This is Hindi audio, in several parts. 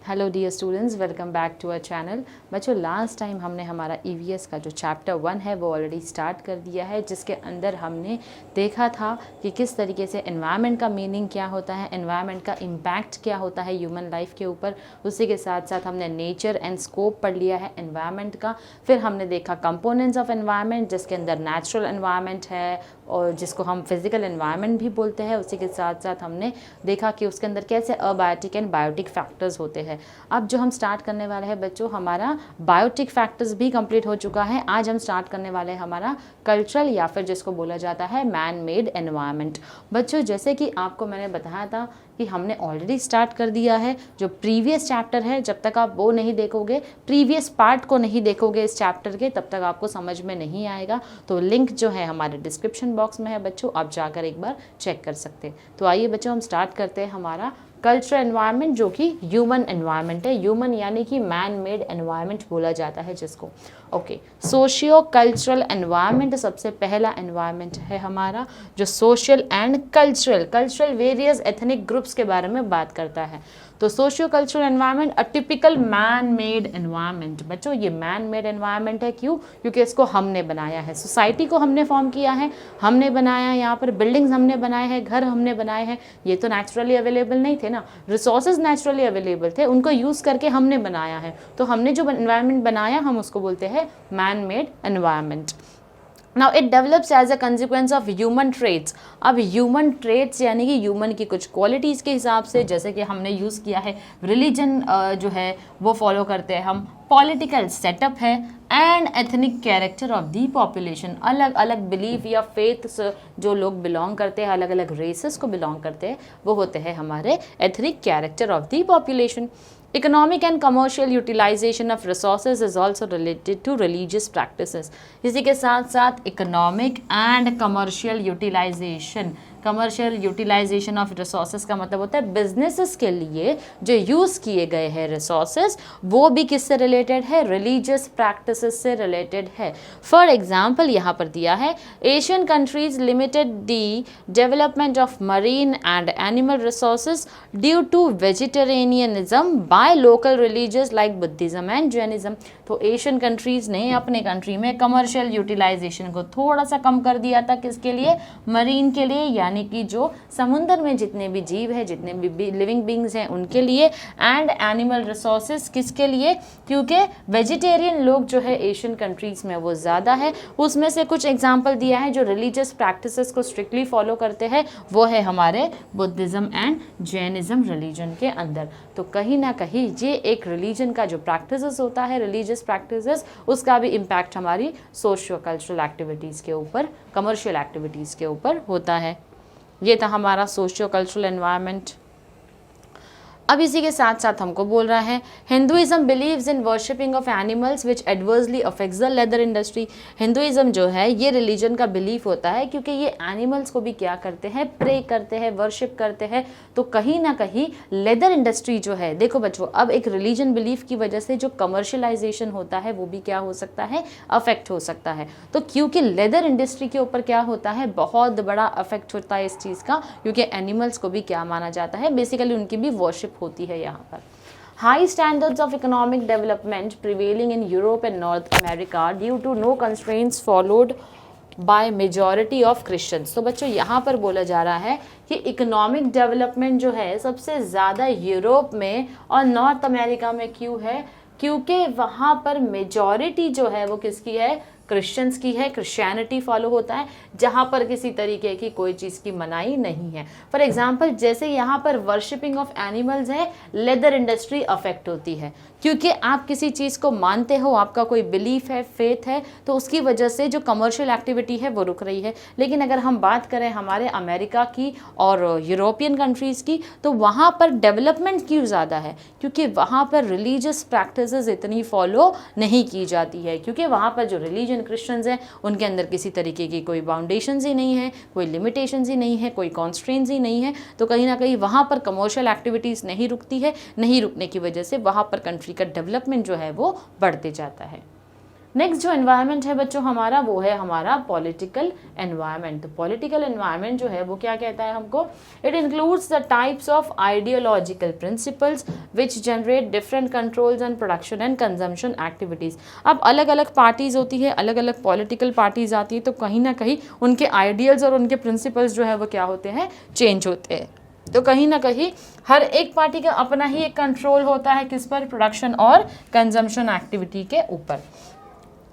Hello dear students, welcome back to our channel. बच्चों, लास्ट टाइम हमने हमारा ईवीएस का जो चैप्टर 1 है वो ऑलरेडी स्टार्ट कर दिया है, जिसके अंदर हमने देखा था कि किस तरीके से एनवायरनमेंट का मीनिंग क्या होता है, एनवायरनमेंट का इम्पैक्ट क्या होता है ह्यूमन लाइफ के ऊपर। उसी के साथ साथ हमने नेचर एंड स्कोप पढ़ लिया है एनवायरनमेंट का। फिर हमने देखा कंपोनेंट्स ऑफ एनवायरनमेंट, जिसके अंदर नेचुरल एनवायरनमेंट है और जिसको हम फिजिकल एनवायरनमेंट भी बोलते हैं। उसी के साथ साथ हमने देखा कि उसके अंदर कैसे अबायोटिक एंड बायोटिक फैक्टर्स होते हैं। अब जो हम स्टार्ट करने वाले हैं बच्चों, हमारा बायोटिक फैक्टर्स भी कंप्लीट हो चुका है। आज हम स्टार्ट करने वाले हैं हमारा कल्चरल या फिर जिसको बोला जाता है मैन मेड एनवायरनमेंट। बच्चों, जैसे कि आपको मैंने बताया था कि हमने ऑलरेडी स्टार्ट कर दिया है जो प्रीवियस चैप्टर है। जब तक आप वो नहीं देखोगे, प्रीवियस पार्ट को नहीं देखोगे इस चैप्टर के, तब तक आपको समझ में नहीं आएगा। तो लिंक जो है हमारे डिस्क्रिप्शन बॉक्स में है बच्चों, आप जाकर एक बार चेक कर सकते हैं। तो आइए बच्चों, हम स्टार्ट करते हैं हमारा कल्चरल एनवायरनमेंट, जो कि ह्यूमन एनवायरनमेंट है। ह्यूमन यानी कि मैन मेड एनवायरनमेंट बोला जाता है जिसको। ओके, सोशियो कल्चरल एनवायरनमेंट सबसे पहला एनवायरनमेंट है हमारा, जो social and cultural various ethnic groups के बारे में बात करता है। तो socio cultural environment, a typical man made environment. बच्चों, ये मैन मेड एनवायरनमेंट है, क्यों? क्योंकि इसको हमने बनाया है, सोसाइटी को हमने फॉर्म किया है, हमने बनाया है। यहाँ पर बिल्डिंग्स हमने बनाए हैं, घर हमने बनाए हैं। ये तो नेचुरली अवेलेबल नहीं थे ना, रिसोर्सेज नेचुरली अवेलेबल थे, उनको यूज़ करके हमने बनाया है। तो हमने जो एनवायरनमेंट बनाया, हम उसको बोलते हैं man made environment. Now it develops as a consequence of human traits. अब ह्यूमन ट्रेट्स यानी कि ह्यूमन की कुछ क्वालिटीज़ के हिसाब से, जैसे कि हमने यूज़ किया है रिलीजन जो है वो फॉलो करते हैं हम, पॉलिटिकल सेटअप है, and ethnic character of the population. अलग अलग बिलीफ या फेथ्स जो लोग बिलोंग करते हैं, अलग अलग रेसेस को बिलोंग करते हैं, वो होते हैं हमारे ethnic character of the population. Economic and commercial utilization of resources is also related to religious practices. इसी के साथ साथ economic and commercial utilization of resources का मतलब होता है बिजनेसेस के लिए जो यूज़ किए गए हैं रिसोर्सेज, वो भी किससे रिलेटेड है? रिलीजियस प्रैक्टिसेस से रिलेटेड है। फॉर एग्जाम्पल यहाँ पर दिया है, Asian countries limited the development of marine and animal resources due to vegetarianism by local religious like Buddhism and Jainism. तो एशियन कंट्रीज ने अपने कंट्री में कमर्शियल यूटिलाइजेशन को थोड़ा सा कम कर दिया था। किसके लिए? मरीन के लिए, यानी कि जो समुद्र में जितने भी जीव हैं, जितने भी लिविंग बींग्स हैं उनके लिए, एंड एनिमल रिसोर्सेज किसके लिए? क्योंकि वेजिटेरियन लोग जो है एशियन कंट्रीज में वो ज़्यादा है। उसमें से कुछ एग्जाम्पल दिया है जो रिलीजियस प्रैक्टिसेस को स्ट्रिक्टली फॉलो करते हैं, वो है हमारे बुद्धिज्म एंड जैनिज्म रिलीजन के अंदर। तो कहीं ना कहीं ये एक रिलीजन का जो प्रैक्टिसेस होता है, रिलीजियस प्रैक्टिसेस, उसका भी इम्पैक्ट हमारी सोशियो कल्चरल एक्टिविटीज़ के ऊपर, कमर्शियल एक्टिविटीज़ के ऊपर होता है। ये था हमारा सोशियो कल्चरल एनवायरनमेंट। अब इसी के साथ साथ हमको बोल रहा है, Hinduism believes in worshipping of animals which adversely affects the leather industry. Hinduism जो है ये रिलीजन का बिलीफ होता है, क्योंकि ये एनिमल्स को भी क्या करते हैं? प्रे करते हैं, वर्शिप करते हैं। तो कहीं ना कहीं लेदर इंडस्ट्री जो है, देखो बच्चों, अब एक रिलीजन बिलीफ की वजह से जो कमर्शलाइजेशन होता है वो भी क्या हो सकता है? अफेक्ट हो सकता है। तो क्योंकि लेदर इंडस्ट्री के ऊपर क्या होता है? बहुत बड़ा अफेक्ट होता है इस चीज़ का, क्योंकि एनिमल्स को भी क्या माना जाता है? बेसिकली उनकी भी वर्शिप होती है यहाँ पर। High standards of economic development prevailing in Europe and North America due to no constraints followed by majority of Christians. तो बच्चों, यहाँ पर बोला जा रहा है कि इकोनॉमिक डेवलपमेंट जो है सबसे ज़्यादा यूरोप में और नॉर्थ अमेरिका में क्यों है? क्योंकि वहाँ पर मेजॉरिटी जो है वो किसकी है? क्रिश्चियंस की है, क्रिश्चियनिटी फॉलो होता है, जहाँ पर किसी तरीके की कोई चीज़ की मनाही नहीं है। फॉर एग्जांपल, जैसे यहाँ पर वर्शिपिंग ऑफ एनिमल्स है, लेदर इंडस्ट्री अफेक्ट होती है, क्योंकि आप किसी चीज़ को मानते हो, आपका कोई बिलीफ है, फेथ है, तो उसकी वजह से जो कमर्शियल एक्टिविटी है वो रुक रही है। लेकिन अगर हम बात करें हमारे अमेरिका की और यूरोपियन कंट्रीज़ की, तो वहाँ पर डेवलपमेंट क्यों ज़्यादा है? क्योंकि वहाँ पर रिलीजियस प्रैक्टिसेस इतनी फॉलो नहीं की जाती है, क्योंकि वहाँ पर जो रिलीजन क्रिश्चियंस हैं उनके अंदर किसी तरीके की कोई बाउंडेशंस ही नहीं है, कोई लिमिटेशंस ही नहीं है, कोई कॉन्स्ट्रेंट्स ही नहीं है। तो कहीं ना कहीं वहाँ पर कमर्शियल एक्टिविटीज़ नहीं रुकती है, नहीं रुकने की वजह से वहाँ पर कंट्री का डेवलपमेंट जो है वो बढ़ते जाता है। नेक्स्ट जो एनवायरनमेंट है बच्चों हमारा, वो है हमारा पॉलिटिकल एनवायरनमेंट। तो पॉलिटिकल एनवायरनमेंट जो है वो क्या कहता है हमको, it includes the types of ideological principles which generate different controls and production and consumption activities. अब अलग अलग पार्टीज़ होती है, अलग अलग पॉलिटिकल पार्टीज़ आती है, तो कहीं ना कहीं उनके आइडियल्स और उनके प्रिंसिपल्स जो है वो क्या होते हैं, चेंज होते हैं। तो कहीं ना कहीं हर एक पार्टी का अपना ही एक कंट्रोल होता है, किस पर, प्रोडक्शन और कंजम्पशन एक्टिविटी के ऊपर।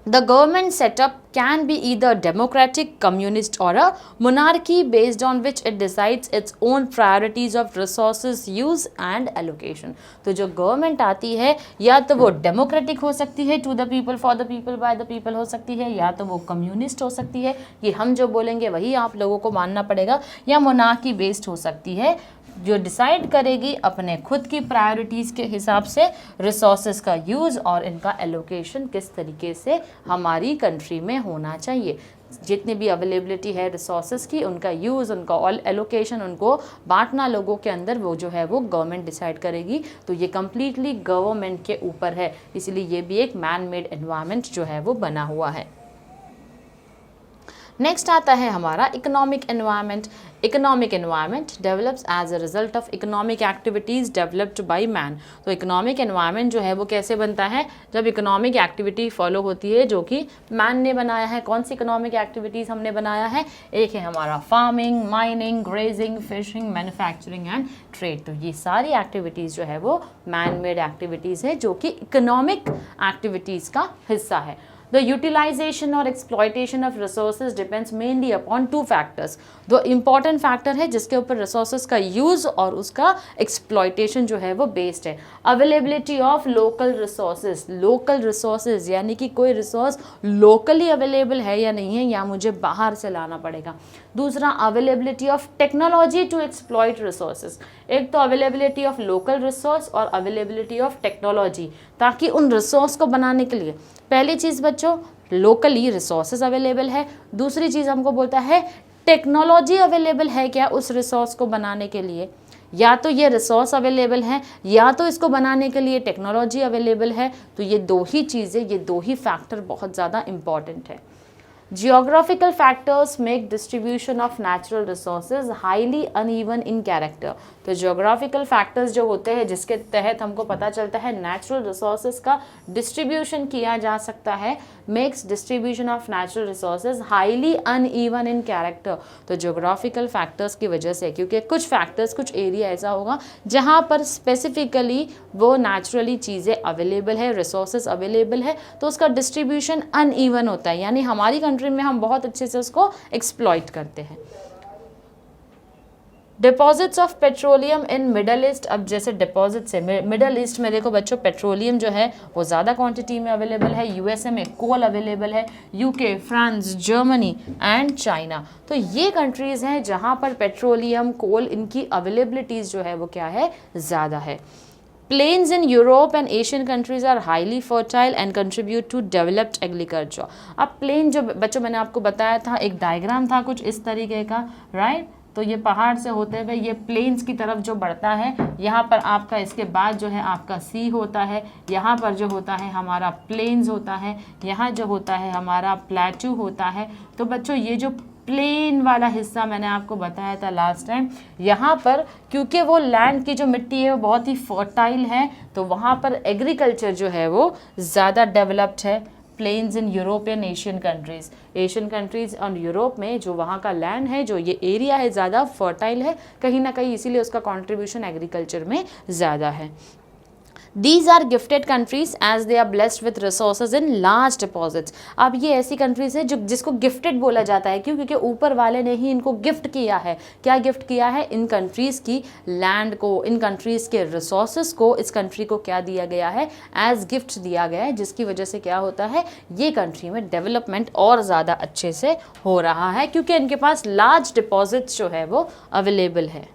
The government setup can be either democratic, communist or a monarchy based on which it decides its own priorities of resources use and allocation। तो जो गवर्नमेंट आती है या तो वो डेमोक्रेटिक हो सकती है, to the people for the people by the people हो सकती है, या तो वो कम्युनिस्ट हो सकती है, ये हम जो बोलेंगे वही आप लोगों को मानना पड़ेगा, या मोनार्की बेस्ड हो सकती है, जो डिसाइड करेगी अपने खुद की प्रायोरिटीज़ के हिसाब से रिसोर्सेज का यूज़ और इनका एलोकेशन किस तरीके से हमारी कंट्री में होना चाहिए। जितनी भी अवेलेबिलिटी है रिसोर्सेज की, उनका यूज़, उनका एलोकेशन, उनको बांटना लोगों के अंदर, वो जो है वो गवर्नमेंट डिसाइड करेगी। तो ये कम्प्लीटली गवर्नमेंट के ऊपर है, इसलिए ये भी एक मैन मेड एनवायरनमेंट जो है वो बना हुआ है। नेक्स्ट आता है हमारा economic environment. Economic environment develops as a result of economic activities developed by man. तो इकोनॉमिक एनवायरनमेंट जो है वो कैसे बनता है, जब इकोनॉमिक एक्टिविटी फॉलो होती है जो कि मैन ने बनाया है। कौन सी इकोनॉमिक एक्टिविटीज़ हमने बनाया है, एक है हमारा farming, mining, grazing, fishing, manufacturing and trade. तो ये सारी एक्टिविटीज़ जो है वो मैन मेड एक्टिविटीज़ है जो कि इकोनॉमिक एक्टिविटीज़ का हिस्सा है। The utilization or exploitation of resources depends mainly upon two factors। दो important factor है जिसके ऊपर resources का use और उसका exploitation जो है वो based है। Availability of local resources, local resources यानी कि कोई resource locally available है या नहीं है, या मुझे बाहर से लाना पड़ेगा। दूसरा availability of technology to exploit resources. एक तो अवेलेबिलिटी ऑफ लोकल रिसोर्स और अवेलेबिलिटी ऑफ टेक्नोलॉजी, ताकि उन रिसोर्स को बनाने के लिए पहली चीज़ बच्चों लोकली रिसोर्सेज अवेलेबल है, दूसरी चीज़ हमको बोलता है टेक्नोलॉजी अवेलेबल है क्या उस रिसोर्स को बनाने के लिए। या तो ये रिसोर्स अवेलेबल है या तो इसको बनाने के लिए टेक्नोलॉजी अवेलेबल है। तो ये दो ही चीज़ें, ये दो ही फैक्टर बहुत ज़्यादा इम्पॉर्टेंट है। Geographical factors make distribution of natural resources highly uneven in character। तो geographical factors जो होते हैं जिसके तहत हमको पता चलता है natural resources का distribution किया जा सकता है, makes distribution of natural resources highly uneven in character। तो geographical factors की वजह से, क्योंकि कुछ factors, कुछ area ऐसा होगा जहाँ पर specifically वो naturally चीज़ें available है, resources available है, तो उसका distribution uneven होता है, यानी हमारी कंट्री में हम बहुत अच्छे से उसको एक्सप्लॉइट करते हैं। Deposits of petroleum in middle east. अब जैसे डिपॉजिट से मिडल ईस्ट में देखो बच्चों पेट्रोलियम जो है वो ज़्यादा क्वांटिटी में अवेलेबल है। यूएसए में कोल अवेलेबल है, UK, France, Germany and China. तो ये कंट्रीज़ हैं जहाँ पर पेट्रोलियम, कोल, इनकी अवेलेबिलिटीज़ जो है वो क्या है, ज़्यादा है। Plains in Europe and Asian countries are highly fertile and contribute to developed agriculture। अब प्लेन जो बच्चों मैंने आपको बताया था, एक डायग्राम था कुछ इस तरीके का, राइट। तो ये पहाड़ से होते हुए ये प्लेन्स की तरफ जो बढ़ता है, यहाँ पर आपका इसके बाद जो है आपका सी होता है, यहाँ पर जो होता है हमारा प्लेन्स होता है, यहाँ जो होता है हमारा प्लेटू होता है। तो बच्चों ये जो प्लेन वाला हिस्सा मैंने आपको बताया था लास्ट टाइम, यहाँ पर क्योंकि वो लैंड की जो मिट्टी है वो बहुत ही फर्टाइल है, तो वहाँ पर एग्रीकल्चर जो है वो ज़्यादा डेवलप्ड है। Plains in European Asian countries और यूरोप में जो वहाँ का लैंड है, जो ये एरिया है, ज़्यादा फर्टाइल है कहीं ना कहीं, इसीलिए उसका कंट्रीब्यूशन एग्रीकल्चर में ज़्यादा है। These are gifted countries as they are blessed with resources in large deposits। अब ये ऐसी कंट्रीज है जो जिसको गिफ्टेड बोला जाता है, क्यों? क्योंकि ऊपर वाले ने ही इनको गिफ्ट किया है। क्या गिफ्ट किया है? इन कंट्रीज़ की लैंड को, इन कंट्रीज़ के रिसोर्सेज को इस कंट्री को क्या दिया गया है? एज गिफ्ट दिया गया है, जिसकी वजह से क्या होता है, ये कंट्री में डेवलपमेंट और ज़्यादा अच्छे से हो रहा है, क्योंकि इनके पास लार्ज डिपॉजिट्स जो है वो अवेलेबल है।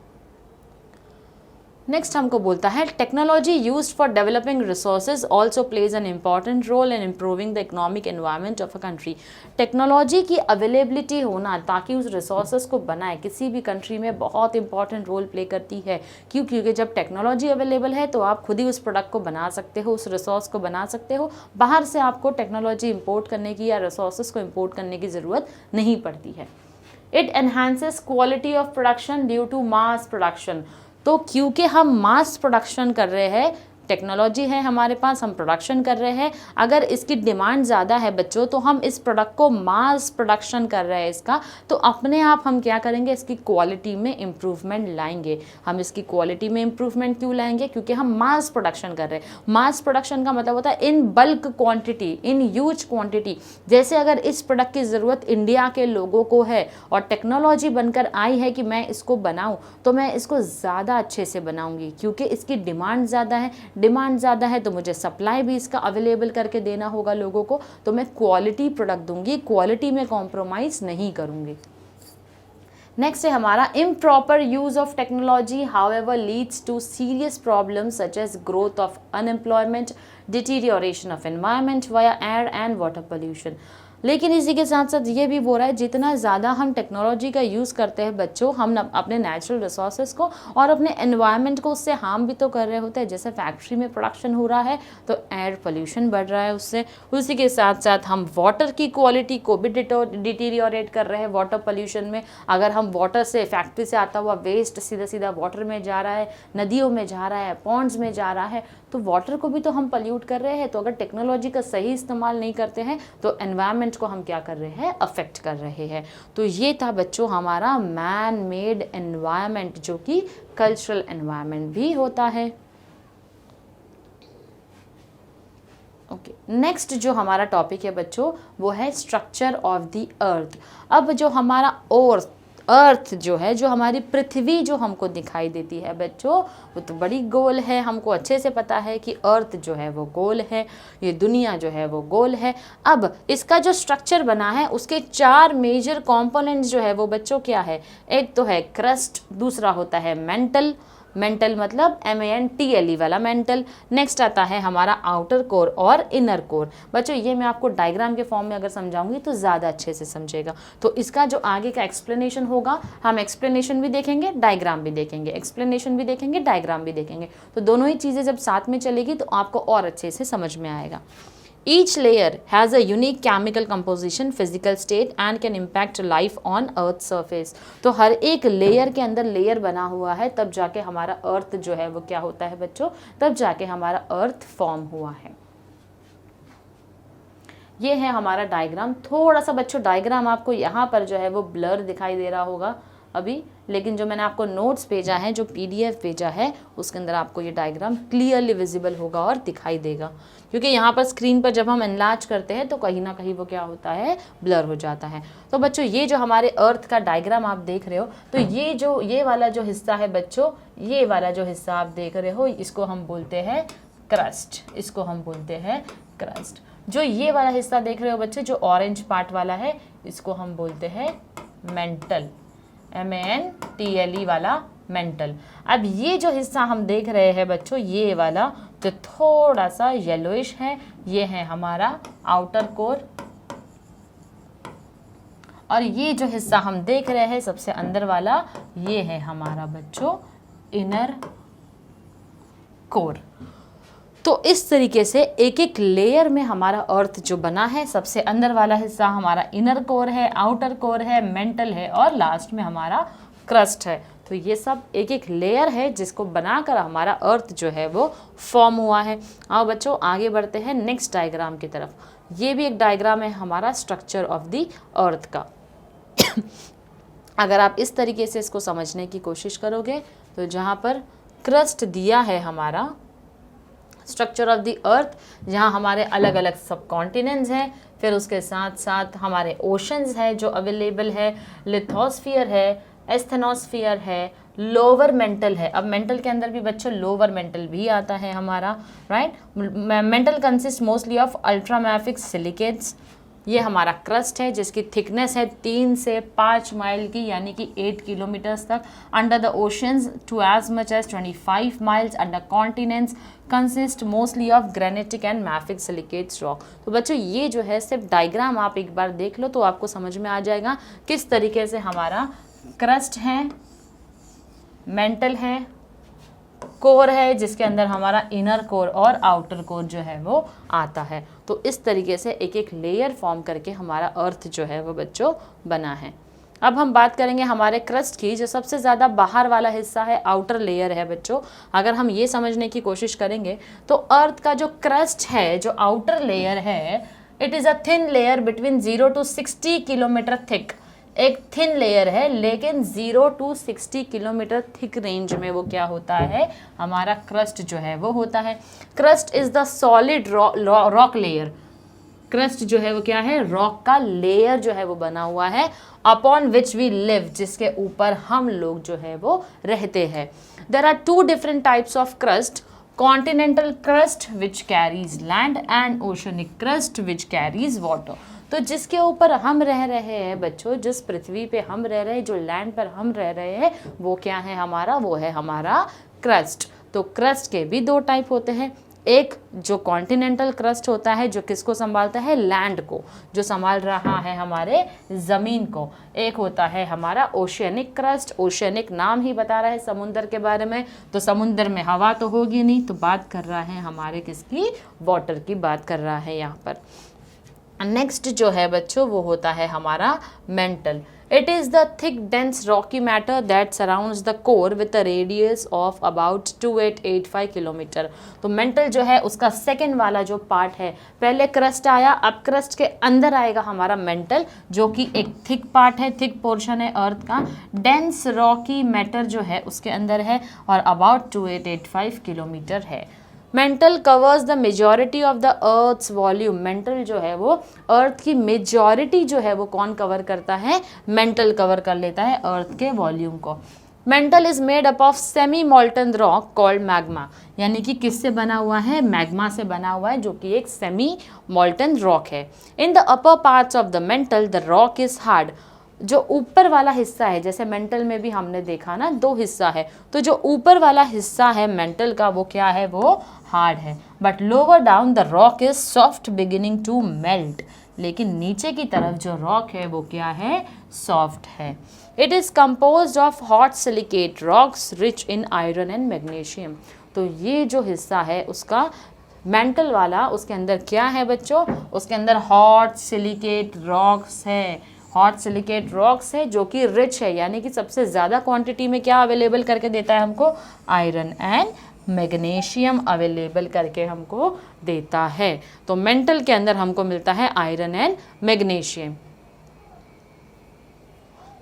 नेक्स्ट हमको बोलता है technology used for developing resources also plays an important role in improving the economic environment of a country. Technology की अवेलेबिलिटी होना ताकि उस रिसोर्सेज को बनाए किसी भी कंट्री में बहुत इंपॉर्टेंट रोल प्ले करती है। क्यों? क्योंकि जब टेक्नोलॉजी अवेलेबल है तो आप खुद ही उस प्रोडक्ट को बना सकते हो, उस रिसोर्स को बना सकते हो। बाहर से आपको टेक्नोलॉजी इंपोर्ट करने की या रिसोर्सेज को इंपोर्ट करने की ज़रूरत नहीं पड़ती है। It enhances quality of production due to mass production. तो क्योंकि हम मास प्रोडक्शन कर रहे हैं, टेक्नोलॉजी है हमारे पास, हम प्रोडक्शन कर रहे हैं, अगर इसकी डिमांड ज़्यादा है बच्चों तो हम इस प्रोडक्ट को मास प्रोडक्शन कर रहे हैं इसका, तो अपने आप हम क्या करेंगे, इसकी क्वालिटी में इम्प्रूवमेंट लाएंगे। हम इसकी क्वालिटी में इम्प्रूवमेंट क्यों लाएंगे? क्योंकि हम मास प्रोडक्शन कर रहे हैं। मास प्रोडक्शन का मतलब होता है in bulk quantity, in huge quantity. जैसे अगर इस प्रोडक्ट की ज़रूरत इंडिया के लोगों को है और टेक्नोलॉजी बनकर आई है कि मैं इसको बनाऊँ, तो मैं इसको ज़्यादा अच्छे से बनाऊँगी क्योंकि इसकी डिमांड ज़्यादा है। डिमांड ज़्यादा है तो मुझे सप्लाई भी इसका अवेलेबल करके देना होगा लोगों को, तो मैं क्वालिटी प्रोडक्ट दूंगी, क्वालिटी में कॉम्प्रोमाइज़ नहीं करूंगी। नेक्स्ट है हमारा improper use of technology however leads to serious problems such as growth of unemployment, deterioration of environment via air and water pollution. लेकिन इसी के साथ साथ ये भी बोल रहा है जितना ज़्यादा हम टेक्नोलॉजी का यूज़ करते हैं बच्चों, हम अपने नेचुरल रिसोर्सेज को और अपने एनवायरनमेंट को उससे हार्म भी तो कर रहे होते हैं। जैसे फैक्ट्री में प्रोडक्शन हो रहा है तो एयर पोल्यूशन बढ़ रहा है उससे। उसी के साथ साथ हम वाटर की क्वालिटी को भी डिटीरियोरेट कर रहे हैं वाटर पोल्यूशन में। अगर हम वाटर से, फैक्ट्री से आता हुआ वेस्ट सीधा सीधा वाटर में जा रहा है, नदियों में जा रहा है, पॉन्ड्स में जा रहा है, तो वाटर को भी तो हम पल्यूट कर रहे हैं। तो अगर टेक्नोलॉजी का सही इस्तेमाल नहीं करते हैं तो एनवायरनमेंट को हम क्या कर रहे हैं, अफेक्ट कर रहे हैं। तो ये था बच्चों हमारा मैन मेड एनवायरनमेंट, जो कि कल्चरल एनवायरनमेंट भी होता है। ओके, नेक्स्ट जो हमारा टॉपिक है बच्चों वो है स्ट्रक्चर ऑफ द अर्थ। अब जो हमारा अर्थ जो है, जो हमारी पृथ्वी जो हमको दिखाई देती है बच्चों, वो तो बड़ी गोल है। हमको अच्छे से पता है कि अर्थ जो है वो गोल है, ये दुनिया जो है वो गोल है। अब इसका जो स्ट्रक्चर बना है उसके 4 मेजर कंपोनेंट्स जो है वो बच्चों क्या है? एक तो है क्रस्ट, दूसरा होता है मेंटल, मेंटल मतलब MENTLE वाला मेंटल। नेक्स्ट आता है हमारा आउटर कोर और इनर कोर। बच्चों ये मैं आपको डायग्राम के फॉर्म में अगर समझाऊंगी तो ज़्यादा अच्छे से समझेगा। तो इसका जो आगे का एक्सप्लेनेशन होगा, हम एक्सप्लेनेशन भी देखेंगे, डायग्राम भी देखेंगे, एक्सप्लेनेशन भी देखेंगे, डायग्राम भी देखेंगे। तो दोनों ही चीज़ें जब साथ में चलेगी तो आपको और अच्छे से समझ में आएगा। Each layer has a unique chemical composition, physical state and can impact life on Earth's surface। तो हर एक लेयर के अंदर लेयर बना हुआ है, तब जाके हमारा अर्थ जो है वो क्या होता है बच्चों, तब जाके हमारा अर्थ फॉर्म हुआ है। ये है हमारा डायग्राम। थोड़ा सा बच्चों डायग्राम आपको यहाँ पर जो है वो ब्लर दिखाई दे रहा होगा अभी, लेकिन जो मैंने आपको नोट्स भेजा है, जो PDF भेजा है, उसके अंदर आपको ये डायग्राम क्लियरली विजिबल होगा और दिखाई देगा। क्योंकि यहाँ पर स्क्रीन पर जब हम एनलार्ज करते हैं तो कहीं ना कहीं वो क्या होता है, ब्लर हो जाता है। तो बच्चों ये जो हमारे अर्थ का डायग्राम आप देख रहे हो, तो ये वाला जो हिस्सा है बच्चों, ये वाला जो हिस्सा आप देख रहे हो, इसको हम बोलते हैं क्रस्ट, इसको हम बोलते हैं क्रस्ट। जो ये वाला हिस्सा देख रहे हो बच्चे, जो ऑरेंज पार्ट वाला है, इसको हम बोलते हैं मेंटल, MENTLE वाला मेंटल। अब ये जो हिस्सा हम देख रहे हैं बच्चों, ये वाला जो थोड़ा सा येलोइश है, ये है हमारा आउटर कोर। और ये जो हिस्सा हम देख रहे हैं सबसे अंदर वाला, ये है हमारा बच्चों इनर कोर। तो इस तरीके से एक एक लेयर में हमारा अर्थ जो बना है, सबसे अंदर वाला हिस्सा हमारा इनर कोर है, आउटर कोर है, मेंटल है और लास्ट में हमारा क्रस्ट है। तो ये सब एक एक लेयर है जिसको बनाकर हमारा अर्थ जो है वो फॉर्म हुआ है। आओ बच्चों आगे बढ़ते हैं नेक्स्ट डायग्राम की तरफ। ये भी एक डायग्राम है हमारा स्ट्रक्चर ऑफ द अर्थ का। अगर आप इस तरीके से इसको समझने की कोशिश करोगे तो जहाँ पर क्रस्ट दिया है हमारा स्ट्रक्चर ऑफ द अर्थ, जहाँ हमारे अलग अलग सब कॉन्टिनेंट्स हैं, फिर उसके साथ साथ हमारे ओशंस है जो अवेलेबल है, लिथोस्फीयर है, एस्थेनोस्फीयर है, लोअर मेंटल है। अब मेंटल के अंदर भी बच्चों लोअर मेंटल भी आता है हमारा, right. Mental consist mostly of ultramafic silicates, ये हमारा क्रस्ट है जिसकी थिकनेस है 3 से 5 माइल की, यानी कि 8 किलोमीटर्स तक। Under the oceans to as much as 25 miles. Under continents consist mostly of granitic and mafic silicates rock. तो बच्चों ये जो है सिर्फ डायग्राम आप एक बार देख लो तो आपको समझ में आ जाएगा किस तरीके से हमारा क्रस्ट है, मेंटल है, कोर है जिसके अंदर हमारा इनर कोर और आउटर कोर जो है वो आता है। तो इस तरीके से एक एक लेयर फॉर्म करके हमारा अर्थ जो है वो बच्चों बना है। अब हम बात करेंगे हमारे क्रस्ट की। जो सबसे ज़्यादा बाहर वाला हिस्सा है आउटर लेयर है बच्चों। अगर हम ये समझने की कोशिश करेंगे तो अर्थ का जो क्रस्ट है, जो आउटर लेयर है, it is a thin layer between 0 to 60 kilometre thick. एक थिन लेयर है लेकिन 0 to 60 किलोमीटर थिक रेंज में वो क्या होता है, हमारा क्रस्ट जो है वो होता है। Crust is the solid rock layer. Crust जो है वो क्या है, रॉक का लेयर जो है वो बना हुआ है, अपॉन विच वी लिव, जिसके ऊपर हम लोग जो है वो रहते हैं। There are 2 different types of crust, continental crust which carries land and oceanic crust which carries water. तो जिसके ऊपर हम रह रहे हैं बच्चों, जिस पृथ्वी पे हम रह रहे हैं, जो लैंड पर हम रह रहे हैं, वो क्या है हमारा, वो है हमारा क्रस्ट। तो क्रस्ट के भी 2 टाइप होते हैं। एक जो कॉन्टिनेंटल क्रस्ट होता है जो किसको संभालता है, लैंड को, जो संभाल रहा है हमारे ज़मीन को। एक होता है हमारा ओशियनिक क्रस्ट। ओशियनिक नाम ही बता रहा है समुंदर के बारे में, तो समुंदर में हवा तो होगी नहीं, तो बात कर रहा है हमारे किसकी, वाटर की बात कर रहा है यहाँ पर। नेक्स्ट जो है बच्चों वो होता है हमारा mental. It is the thick dense Rocky matter that surrounds the core with a radius of about 2885 kilometre. तो मेंटल जो है उसका सेकेंड वाला जो पार्ट है, पहले क्रस्ट आया, अब क्रस्ट के अंदर आएगा हमारा मेंटल, जो कि एक थिक पार्ट है, थिक पोर्शन है अर्थ का। डेंस रॉकी मैटर जो है उसके अंदर है और अबाउट 2885 किलोमीटर है। Mantle covers the majority of the earth's volume. Mantle जो है वो अर्थ की मेजॉरिटी जो है वो कौन कवर करता है, मेंटल कवर कर लेता है अर्थ के वॉल्यूम को। Mental is made up of semi मॉल्टन rock called magma. यानी कि किससे बना हुआ है, मैग्मा से बना हुआ है, जो कि एक सेमी मॉल्टन रॉक है। In the upper parts of the mental the rock is hard. जो ऊपर वाला हिस्सा है, जैसे मेंटल में भी हमने देखा ना 2 हिस्सा है, तो जो ऊपर वाला हिस्सा है मेंटल का वो क्या है, वो हार्ड है। But lower down the rock is soft beginning to melt. लेकिन नीचे की तरफ जो रॉक है वो क्या है, सॉफ्ट है। It is composed of hot silicate rocks rich in iron and magnesium. तो ये जो हिस्सा है उसका मेंटल वाला, उसके अंदर क्या है बच्चों, उसके अंदर हॉट सिलिकेट रॉक्स है। हॉट सिलिकेट रॉक्स है जो कि रिच है, यानी कि सबसे ज़्यादा क्वांटिटी में क्या अवेलेबल करके देता है हमको, आयरन एंड मैग्नीशियम अवेलेबल करके हमको देता है। तो मेंटल के अंदर हमको मिलता है आयरन एंड मैग्नीशियम।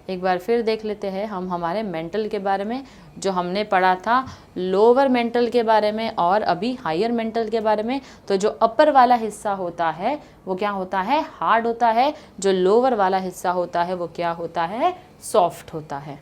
एक बार फिर देख लेते हैं हम हमारे मेंटल के बारे में, जो हमने पढ़ा था लोअर मेंटल के बारे में और अभी हायर मेंटल के बारे में। तो जो अपर वाला हिस्सा होता है वो क्या होता है, हार्ड होता है। जो लोअर वाला हिस्सा होता है वो क्या होता है, सॉफ्ट होता है।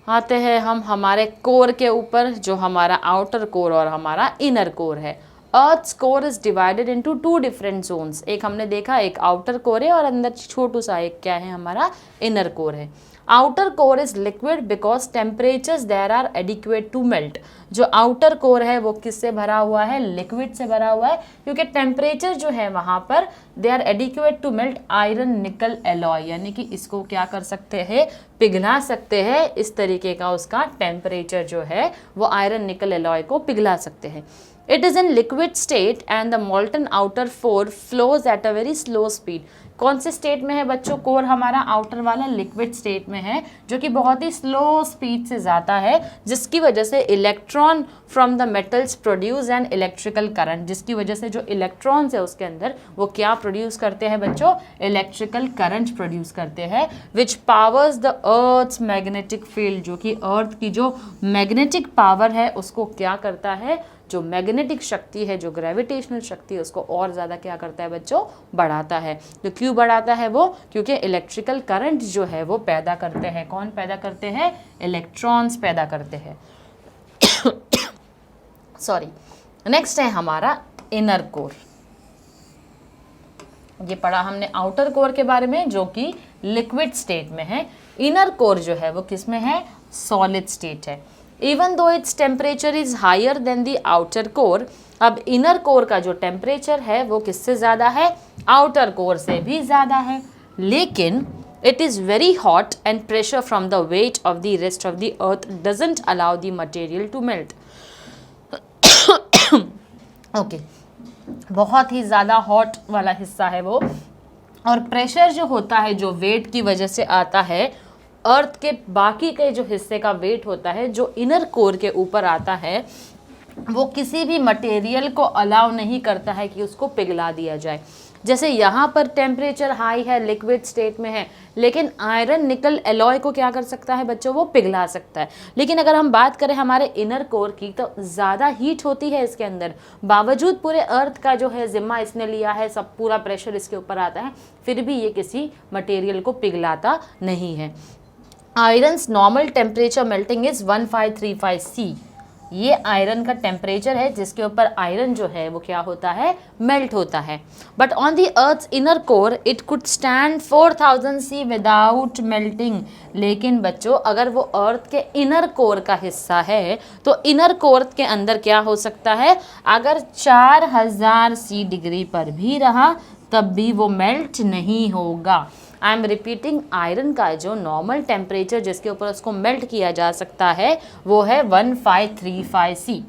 आते हैं हम हमारे कोर के ऊपर, जो हमारा आउटर कोर और हमारा इनर कोर है। Earth's core is divided into 2 different zones. एक हमने देखा एक आउटर कोर है और अंदर छोटू सा एक क्या है, हमारा इनर कोर है। Outer core is liquid because temperatures there are adequate to melt. जो आउटर कोर है वो किससे भरा हुआ है, लिक्विड से भरा हुआ है, क्योंकि टेम्परेचर जो है वहाँ पर they are adequate to melt iron nickel alloy. यानी कि इसको क्या कर सकते हैं, पिघला सकते हैं। इस तरीके का उसका टेम्परेचर जो है वो आयरन निकल एलॉय को पिघला सकते हैं। It is in liquid state and the molten outer core flows at a very slow speed. कौन से स्टेट में है बच्चों, कोर हमारा आउटर वाला लिक्विड स्टेट में है, जो कि बहुत ही स्लो स्पीड से जाता है, जिसकी वजह से electron from the metals produce an electrical current. जिसकी वजह से जो इलेक्ट्रॉन्स है उसके अंदर वो क्या प्रोड्यूस करते हैं बच्चों, इलेक्ट्रिकल करंट प्रोड्यूस करते हैं, which powers the earth's magnetic field. जो कि अर्थ की जो मैग्नेटिक पावर है उसको क्या करता है, जो मैग्नेटिक शक्ति है, जो ग्रेविटेशनल शक्ति है, उसको और ज़्यादा क्या करता है बच्चों, बढ़ाता है। तो क्यों बढ़ाता है वो, क्योंकि इलेक्ट्रिकल करंट जो है वो पैदा करते हैं, कौन पैदा करते हैं, इलेक्ट्रॉन्स पैदा करते हैं। सॉरी। नेक्स्ट है हमारा इनर कोर। ये पढ़ा हमने आउटर कोर के बारे में जो कि लिक्विड स्टेट में है। इनर कोर जो है वो किस में है, सॉलिड स्टेट है। Even though its temperature is higher than the outer core, अब इनर कोर का जो टेम्परेचर है वो किससे ज़्यादा है, आउटर कोर से भी ज़्यादा है, लेकिन it is very hot and pressure from the weight of the rest of the earth doesn't allow the material to melt. Okay बहुत ही ज़्यादा हॉट वाला हिस्सा है वो, और प्रेशर जो होता है जो वेट की वजह से आता है, अर्थ के बाकी के जो हिस्से का वेट होता है जो इनर कोर के ऊपर आता है, वो किसी भी मटेरियल को अलाउ नहीं करता है कि उसको पिघला दिया जाए। जैसे यहाँ पर टेम्परेचर हाई है, लिक्विड स्टेट में है, लेकिन आयरन निकल एलॉय को क्या कर सकता है बच्चों, वो पिघला सकता है। लेकिन अगर हम बात करें हमारे इनर कोर की, तो ज़्यादा हीट होती है इसके अंदर, बावजूद पूरे अर्थ का जो है जिम्मा इसने लिया है, सब पूरा प्रेशर इसके ऊपर आता है, फिर भी ये किसी मटेरियल को पिघलाता नहीं है। Irons normal temperature melting is 1535 C, ये आयरन का टेम्परेचर है जिसके ऊपर आयरन जो है वो क्या होता है, मेल्ट होता है। But on the earth's inner core it could stand 4000 C without melting, लेकिन बच्चों अगर वो अर्थ के इनर कोर का हिस्सा है तो इनर कोर के अंदर क्या हो सकता है, अगर 4000 C डिग्री पर भी रहा तब भी वो मेल्ट नहीं होगा। आई एम रिपीटिंग, आयरन का जो नॉर्मल टेम्परेचर जिसके ऊपर उसको मेल्ट किया जा सकता है वो है 1535 C,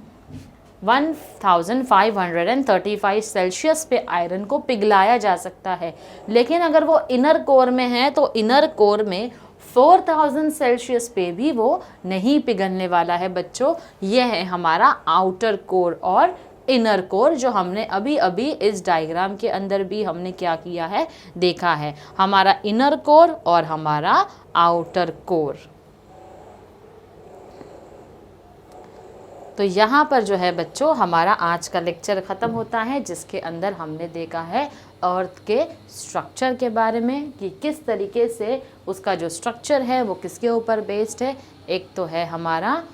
1535 सेल्सियस पे आयरन को पिघलाया जा सकता है। लेकिन अगर वो इनर कोर में है तो इनर कोर में 4000 सेल्सियस पे भी वो नहीं पिघलने वाला है बच्चों। ये है हमारा आउटर कोर और इनर कोर, जो हमने अभी अभी इस डायग्राम के अंदर भी हमने क्या किया है, देखा है, हमारा इनर कोर और हमारा आउटर कोर। तो यहाँ पर जो है बच्चों हमारा आज का लेक्चर ख़त्म होता है, जिसके अंदर हमने देखा है अर्थ के स्ट्रक्चर के बारे में कि किस तरीके से उसका जो स्ट्रक्चर है वो किसके ऊपर बेस्ड है। एक तो है हमारा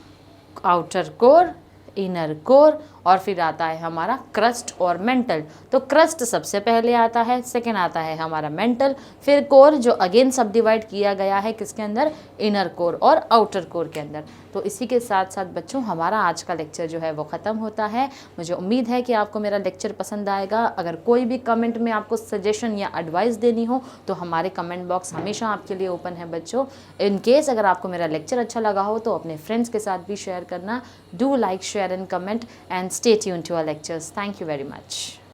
आउटर कोर, इनर कोर, और फिर आता है हमारा क्रस्ट और मेंटल। तो क्रस्ट सबसे पहले आता है, सेकेंड आता है हमारा मेंटल, फिर कोर जो अगेन सब डिवाइड किया गया है किसके अंदर, इनर कोर और आउटर कोर के अंदर। तो इसी के साथ साथ बच्चों हमारा आज का लेक्चर जो है वो ख़त्म होता है। मुझे उम्मीद है कि आपको मेरा लेक्चर पसंद आएगा। अगर कोई भी कमेंट में आपको सजेशन या एडवाइस देनी हो तो हमारे कमेंट बॉक्स हमेशा आपके लिए ओपन है बच्चों। इन केस अगर आपको मेरा लेक्चर अच्छा लगा हो तो अपने फ्रेंड्स के साथ भी शेयर करना। Do like, share and comment and stay tuned to our lectures. Thank you very much.